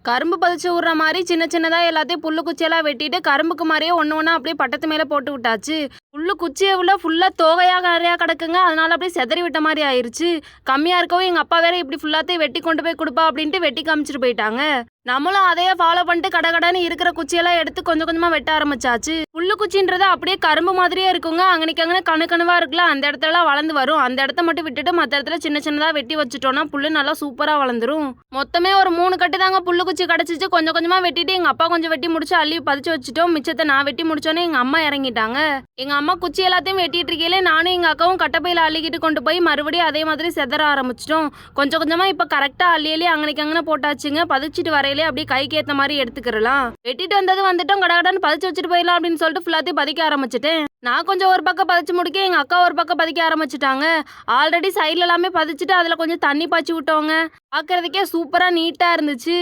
கரும்பு பதிச்சு விடுற மாதிரி சின்ன சின்னதா எல்லாத்தையும் புல்லு குச்சியெல்லாம் வெட்டிட்டு கரும்புக்கு மாதிரியே ஒன்று ஒன்றா அப்படியே பட்டத்து மேலே போட்டு விட்டாச்சு. புல்லு குச்சியை உள்ள ஃபுல்லாக தோகையாக நிறையா கிடக்குங்க. அதனால அப்படியே செதறி விட்ட மாதிரி ஆயிடுச்சு. கம்மியாக இருக்கவும் எங்கள் அப்பா வேற இப்படி ஃபுல்லாத்தையும் வெட்டி கொண்டு போய் கொடுப்பா அப்படின்ட்டு வெட்டி காமிச்சிட்டு போயிட்டாங்க. நம்மளும் அதையே ஃபாலோ பண்ணிட்டு கடகடன்னு இருக்கிற குச்சியெல்லாம் எடுத்து கொஞ்சம் கொஞ்சமாக வெட்ட ஆரம்பிச்சாச்சு. புல்லு குச்சின்றது அப்படியே கரும்பு மாதிரியே இருக்குங்க. அங்கனைக்கு அங்கே கணுவா இருக்குல்ல, அந்த இடத்துலலாம் வளர்ந்து வரும். அந்த இடத்த மட்டும் விட்டுட்டு மற்ற இடத்துல சின்ன சின்னதாக வெட்டி வச்சுட்டோம்னா புல்லு நல்லா சூப்பராக வளர்ந்துரும். மொத்தமே ஒரு 3 கட்டு தாங்க புல்லு குச்சி கிடச்சிச்சு. கொஞ்சம் கொஞ்சமாக வெட்டிட்டு எங்கள் அப்பா கொஞ்சம் வெட்டி முடிச்சு அள்ளி பதிச்சு வச்சுட்டோம். மிச்சத்தை நான் வெட்டி முடிச்சோன்னே எங்கள் அம்மா இறங்கிட்டாங்க. எங்கள் அம்மா குச்சி எல்லாத்தையும் வெட்டிட்டு இருக்கையிலே நானும் எங்கள் அக்காவும் கட்டப்பையில் அள்ளிக்கிட்டு கொண்டு போய் மறுபடியும் அதே மாதிரி செதற ஆரம்பிச்சிட்டோம். கொஞ்சம் கொஞ்சமாக இப்போ கரெக்டாக அள்ளி அங்கனைக்கு அங்கே போட்டாச்சுங்க. பதிச்சுட்டு வரையிலே அப்படியே கைக்கு ஏற்ற மாதிரி எடுத்துக்கிறலாம். வெட்டிட்டு வந்தது வந்துட்டோம், கடகடன்னு பதிச்சு வச்சுட்டு போயிடலாம் அப்படின்னு சொல்லிட்டு ஃபுல்லாத்தையும் பதிக்க ஆரம்பிச்சிட்டேன். நான் கொஞ்சம் ஒரு பக்கம் பதிச்சு முடிக்க எங்கள் அக்கா ஒரு பக்கம் பதிக்க ஆரம்பிச்சிட்டாங்க. ஆல்ரெடி சைடில் எல்லாமே பதிச்சுட்டு அதில் கொஞ்சம் தண்ணி பாய்ச்சி விட்டோங்க. பார்க்கறதுக்கே சூப்பராக நீட்டாக இருந்துச்சு.